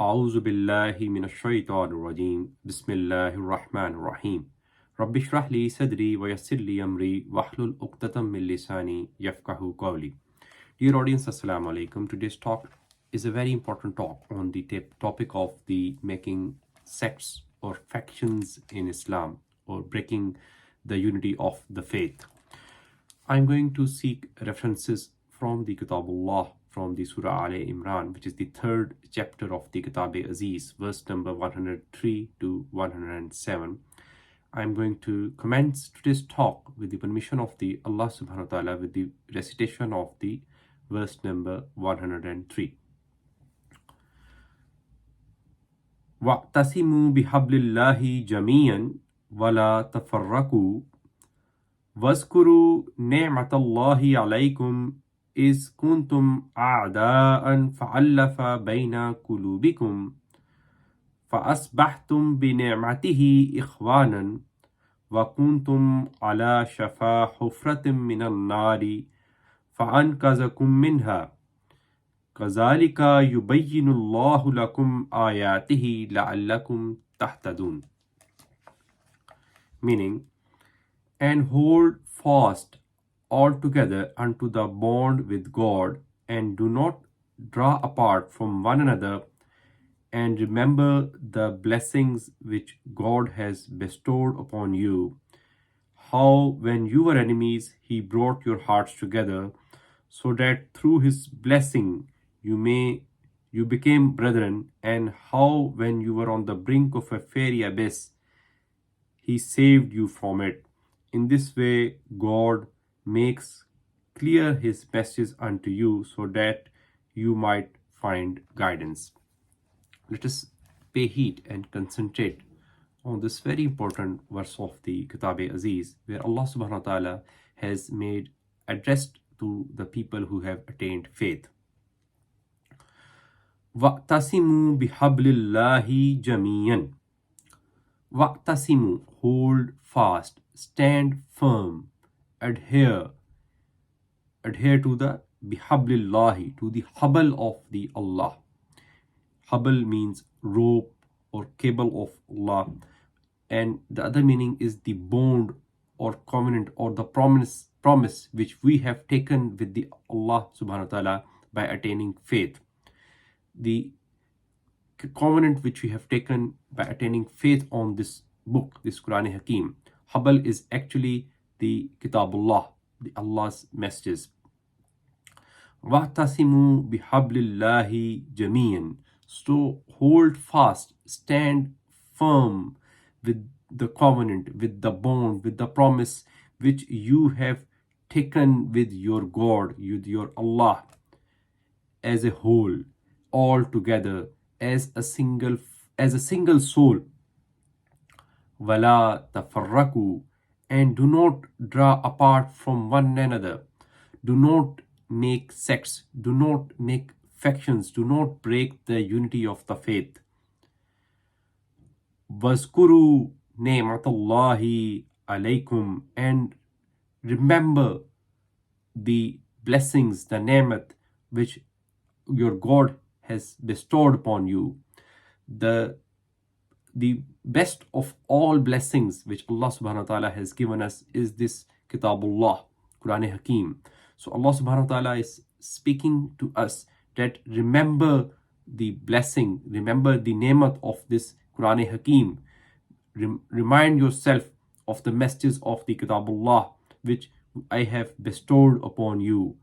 أعوذ بالله من الشيطان الرجيم بسم الله الرحمن الرحيم رب اشرح لي صدري ويسر لي أمري واحلل عقدة من لساني يفقهوا قولي. Dear audience, Assalamu alaikum. Today's talk is a very important talk on the topic of the making sects or factions in Islam or breaking the unity of the faith. I'm going to seek references from the Kitabullah, from the Surah Al Imran, which is the third chapter of the Kitab-e-Aziz, verse number 103 to 107. I'm going to commence today's talk with the permission of the Allah subhanahu wa ta'ala with the recitation of the verse number 103. وَاعْتَصِمُوا بِحَبْلِ اللَّهِ جَمِيعًا وَلَا تَفَرَّقُوا واذكروا نعمة الله عليكم إذ كنتم أعداء فألف بين قلوبكم فأصبحتم بنعمته إخوانا وكنتم على شفا حفرة من النار فأنقذكم منها كذلك يبين الله لكم آياته لعلكم تهتدون. Meaning, and hold fast altogether unto the bond with God, and do not draw apart from one another, and remember the blessings which God has bestowed upon you, how when you were enemies he brought your hearts together, so that through his blessing you became brethren, and how when you were on the brink of a fiery abyss he saved you from it. In this way, God makes clear his message unto you so that you might find guidance. Let us pay heed and concentrate on this very important verse of the Kitab-e-Aziz, where Allah subhanahu wa ta'ala has made addressed to the people who have attained faith. وَاعْتَصِمُوا بِحَبْلِ اللَّهِ جَمِيعًا. Waqtasimu, hold fast, stand firm, adhere to the bihablillahi, to the habl of the Allah. Habl means rope or cable of Allah, and the other meaning is the bond or covenant or the promise which we have taken with the Allah subhanahu wa ta'ala by attaining faith. The covenant which we have taken by attaining faith on this book, this Quran Hakim. Habl is actually the Kitabullah, the Allah's messages. وَاعْتَصِمُوا بِحَبْلِ اللَّهِ جَمِيعًا. So hold fast, stand firm with the covenant, with the bond, with the promise which you have taken with your God, with your Allah, as a whole, all together, as a single soul. Wala tafarraku, and do not draw apart from one another. Do not make sects, do not make factions, do not break the unity of the faith. Wazkuru ni'matallahi alaykum, and remember the blessings, the ni'mat which your God has bestowed upon you. The best of all blessings which Allah subhanahu wa ta'ala has given us is this Kitabullah, Quran Hakim. So Allah subhanahu wa ta'ala is speaking to us that remember the blessing, remember the ni'mat of this Quran Hakim. Remind yourself of the messages of the Kitabullah which I have bestowed upon you,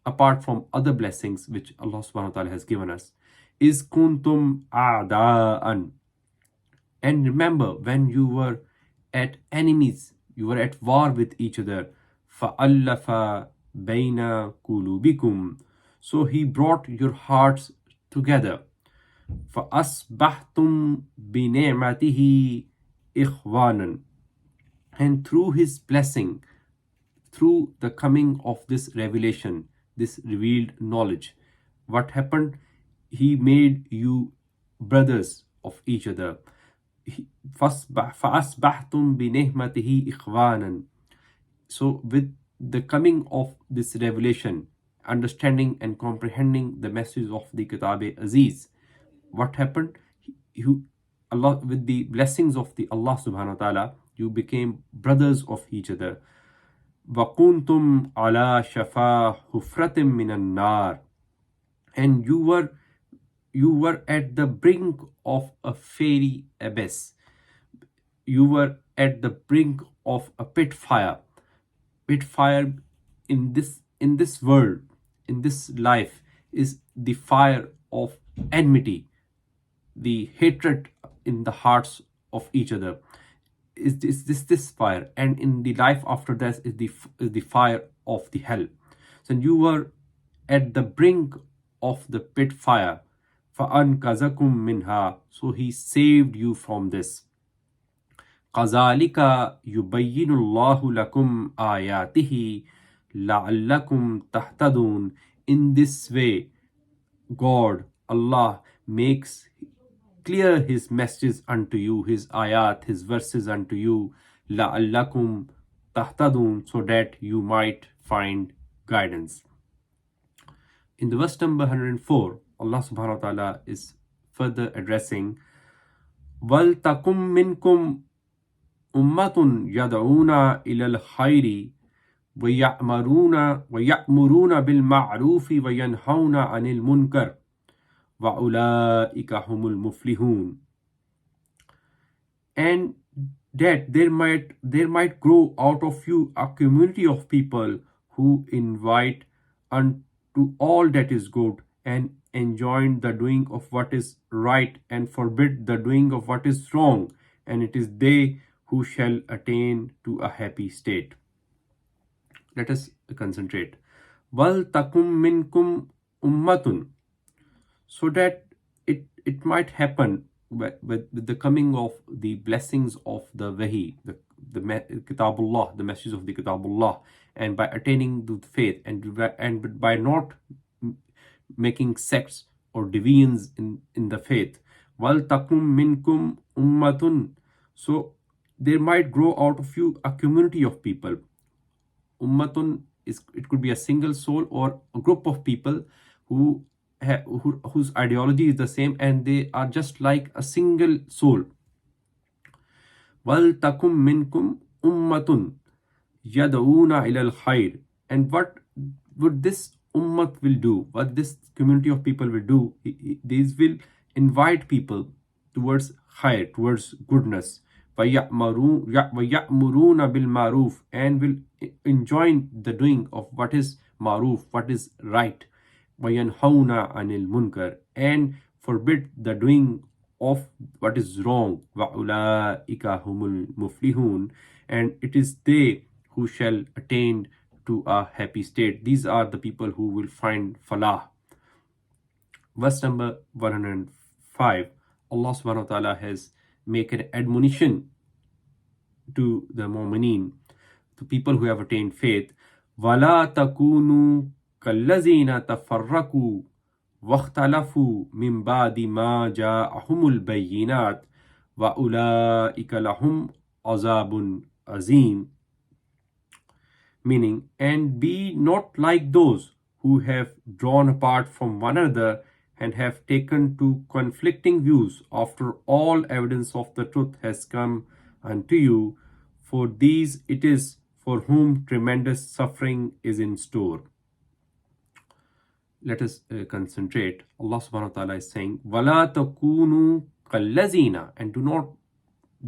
apart from other blessings which Allah subhanahu wa ta'ala has given us. Is kuntum a'da'an. And remember when you were at enemies, you were at war with each other. فَأَلَّفَ بَيْنَ قُلُوبِكُمْ. So he brought your hearts together. فَأَصْبَحْتُمْ بِنِعْمَتِهِ إِخْوَانًا. And through his blessing, through the coming of this revelation, this revealed knowledge, what happened? He made you brothers of each other. فَأَصْبَحْتُمْ بِنِعْمَتِهِ إِخْوَانًا. So with the coming of this revelation, understanding and comprehending the message of the Kitab-e-Aziz, what happened? You, Allah, with the blessings of the Allah subhanahu wa ta'ala, you became brothers of each other. وَكُنْتُمْ عَلَى شَفَا حُفْرَةٍ مِّنَ النَّارِ, and you were at the brink of a fiery abyss. You were at the brink of a pit fire. Pit fire in this world, in this life, is the fire of enmity, the hatred in the hearts of each other. Is this fire, and in the life after that is the fire of the hell. So you were at the brink of the pit fire. فَأَنْقَذَكُم minha, so he saved you from this. كَذَلِكَ يُبَيِّنُ اللَّهُ لَكُمْ آيَاتِهِ لَعَلَّكُمْ تَهْتَدُونَ. In this way, God, Allah, makes clear his messages unto you, his ayat, his verses unto you, لَعَلَّكُمْ تَهْتَدُونَ, so that you might find guidance. In the verse number 104, Allah subhanahu wa ta'ala is further addressing, وَلْتَكُمْ مِنْكُمْ أُمَّةٌ يَدْعُونَ إِلَى الْخَيْرِ وَيَأْمُرُونَ بِالْمَعْرُوفِ وَيَنْهَوْنَ عَنِ الْمُنْكَرِ وَأُولَٰئِكَ هُمُ الْمُفْلِحُونَ. And that there might grow out of you a community of people who invite unto all that is good, and enjoin the doing of what is right, and forbid the doing of what is wrong, and it is they who shall attain to a happy state. Let us concentrate. Wal takum minkum ummatun, so that it might happen with the coming of the blessings of the Wahi, the Kitabullah, the message of the Kitabullah, and by attaining to faith, and by not making sects or divisions in the faith. Wal takum minkum ummatun, so there might grow out of you a community of people. Ummatun is, it could be a single soul or a group of people whose ideology is the same, and they are just like a single soul. Wal takum minkum ummatun yad'una ilal khair, and what would this ummat will do, what this community of people will do, these will invite people towards khair, towards goodness. وَيَأْمُرُونَ بِالْمَعْرُوفِ, and will enjoin the doing of what is maruf, what is right. وَيَنْهَوْنَ عَنِ الْمُنْكَرِ, and forbid the doing of what is wrong. وَأُولَٰئِكَ هُمُ الْمُفْلِحُونَ, and it is they who shall attain to a happy state. These are the people who will find falah. Verse number 105, Allah subhanahu wa ta'ala has made an admonition to the mu'mineen, to people who have attained faith. وَلَا تَكُونُوا كَالَّذِينَ تَفَرَّقُوا وَاخْتَلَفُوا مِنْ بَعْدِ مَا جَاءَهُمُ الْبَيِّنَاتُ وَأُولَٰئِكَ لَهُمْ عَذَابٌ عَظِيمٌ. Meaning, and be not like those who have drawn apart from one another and have taken to conflicting views after all evidence of the truth has come unto you. For these it is for whom tremendous suffering is in store. Let us concentrate. Allah subhanahu wa ta'ala is saying, وَلَا تَكُونُوا كَالَّذِينَ, and do not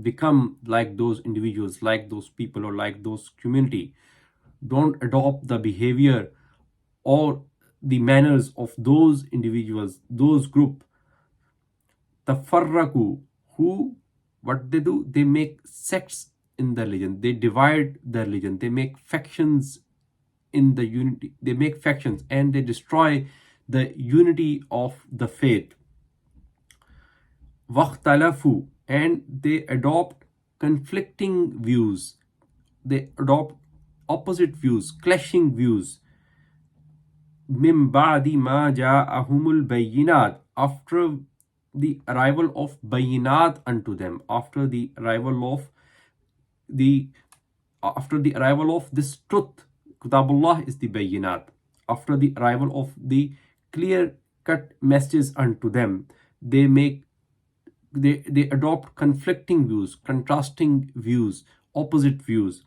become like those individuals, like those people, or like those community. Don't adopt the behavior or the manners of those individuals, those group. Tafarraku, who, what they do, they make sects in the religion, they divide the religion, they make factions in the unity, they make factions, and they destroy the unity of the faith. Wakhtalafu, and they adopt conflicting views, they adopt opposite views, clashing views. Mim ba'di ma ja'ahumul bayyinat, after the arrival of bayinat unto them, after the arrival of this truth. Kitabullah is the bayinat. After the arrival of the clear cut messages unto them, they make they adopt conflicting views, contrasting views, opposite views.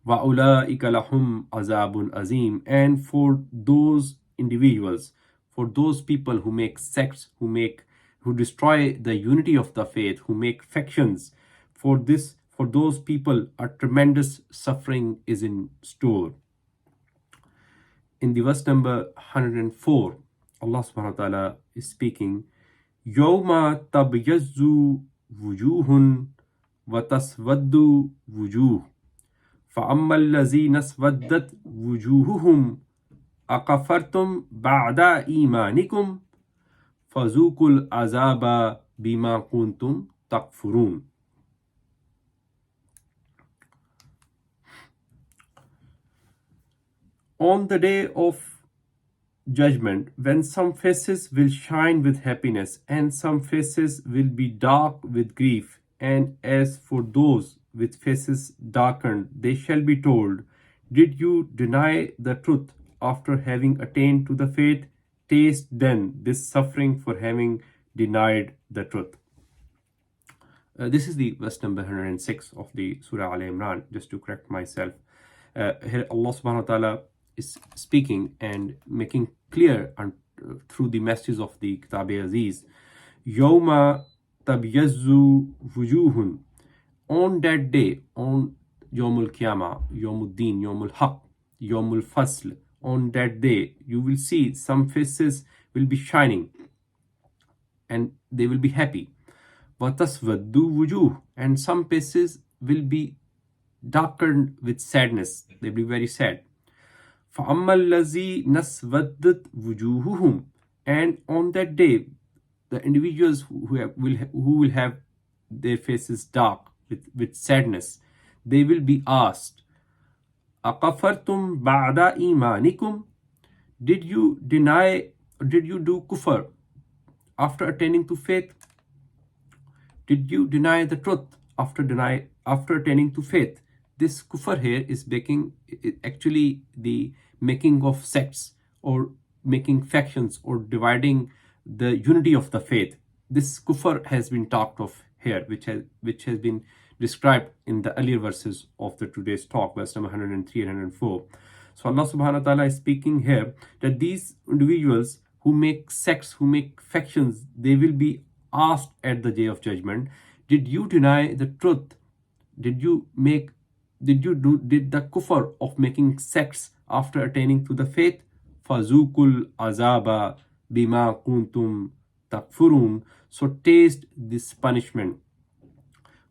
وَأُولَٰئِكَ لَهُمْ عَذَابٌ azim. And for those individuals, for those people who make sects, who destroy the unity of the faith, who make factions, for those people a tremendous suffering is in store. In the verse number 104, Allah subhanahu wa ta'ala is speaking, يَوْمَ تَبْيَزُّ وُجُوهٌ وَتَسْوَدُّ وُجُوهٌ فَأَمَّا الَّذِينَ اسْوَدَّتْ وُجُوهُهُمْ أَكَفَرْتُمْ بَعْدَ إِيمَانِكُمْ فَذُوقُوا الْعَذَابَ بِمَا كُنْتُمْ تَكْفُرُونَ. On the day of judgment, when some faces will shine with happiness and some faces will be dark with grief, and as for those with faces darkened, they shall be told, did you deny the truth after having attained to the faith? Taste then this suffering for having denied the truth. This is the verse number 106 of the Surah Al Imran, just to correct myself. Here Allah subhanahu wa ta'ala is speaking and making clear through the messages of the Kitab-e-Aziz. Yawma tabyazzu wujuhun. On that day, on Yawmul Qiyamah, Yawmul Deen, Yawmul Haq, Yawmul Fasl, on that day, you will see some faces will be shining and they will be happy. وَتَسْوَدُّ وُجُوهٌ. And some faces will be darkened with sadness. They will be very sad. فَأَمَّا الَّذِينَ اسْوَدَّتْ وُجُوهُهُمْ. And on that day, the individuals who will have their faces dark with sadness, they will be asked, أَقَفَرْتُمْ بَعْدَ إِيمَانِكُمْ. Did you do kufr after attaining to faith? Did you deny the truth after attaining to faith? This kufr here is actually the making of sects or making factions or dividing the unity of the faith. This kufr has been talked of here, which has been described in the earlier verses of the today's talk, verse number 103 and 104. So Allah subhanahu wa ta'ala is speaking here that these individuals who make sects, who make factions, they will be asked at the day of judgment, did you deny the truth? Did the kufr of making sects after attaining to the faith? Fazukul azaba bima kuntum takfurun. So taste this punishment.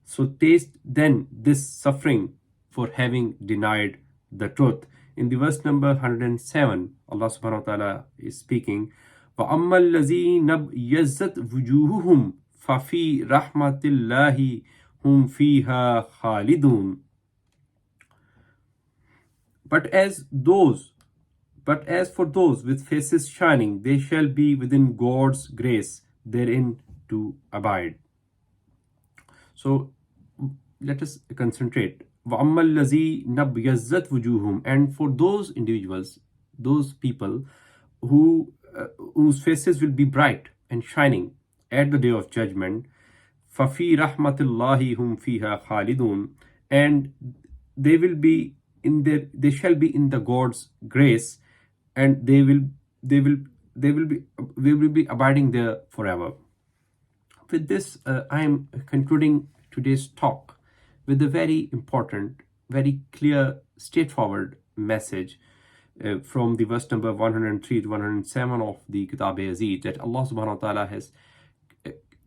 So taste then this suffering for having denied the truth. In the verse number 107, Allah subhanahu wa ta'ala is speaking, وَأَمَّا الَّذِينَ ابْيَزَّتْ وُجُوهُهُمْ فَفِي رَحْمَةِ اللَّهِ هُمْ فِيهَا خَالِدُونَ. But as for those with faces shining, they shall be within God's grace, therein to abide. So let us concentrate. وَأَمَّا الَّذِينَ ابْيَزَّتْ وُجُوهُهُمْ. And for those individuals, those people whose faces will be bright and shining at the day of judgment, فَفِي رَحْمَةِ اللَّهِ هُمْ فِيهَا خَالِدُونَ. And they shall be in the God's grace, and they will be abiding there forever. With this, I am concluding today's talk with a very important, very clear, straightforward message from the verse number 103 to 107 of the Kitab-e-Aziz, that Allah subhanahu wa ta'ala has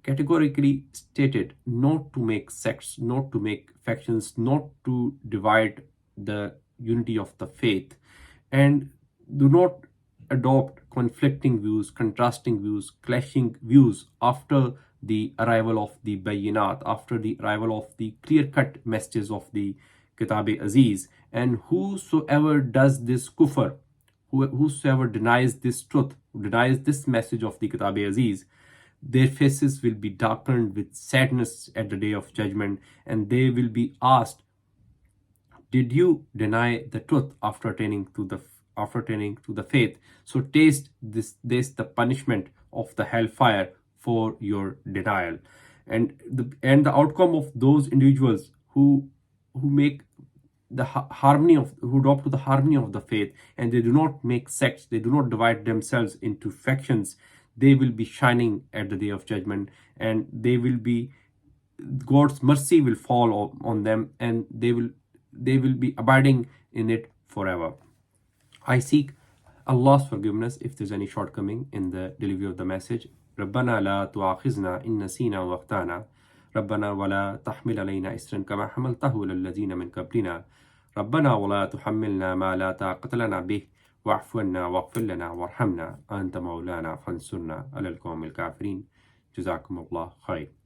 categorically stated not to make sects, not to make factions, not to divide the unity of the faith, and do not adopt conflicting views, contrasting views, clashing views after the arrival of the bayinat, after the arrival of the clear-cut messages of the Kitab-e-Aziz. And whosoever does this kufr, whosoever denies this truth, denies this message of the Kitab-e-Aziz, their faces will be darkened with sadness at the day of judgment, and they will be asked, did you deny the truth after attaining to the faith? So taste this the punishment of the hellfire for your denial. And the outcome of those individuals who make the harmony of who adopt to the harmony of the faith, and they do not make sects, they do not divide themselves into factions, they will be shining at the day of judgment, and they will be, God's mercy will fall on them, and they will be abiding in it forever. I seek Allah's forgiveness if there's any shortcoming in the delivery of the message. ربنا لا تؤاخذنا إن نسينا واخطأنا ربنا ولا تحمل علينا إسرا كما حملته على الذين من قبلنا ربنا ولا تحملنا ما لا طاقة لنا به واعف عنا واغفر لنا وارحمنا أنت مولانا فانصرنا على القوم الكافرين. جزاكم الله خير.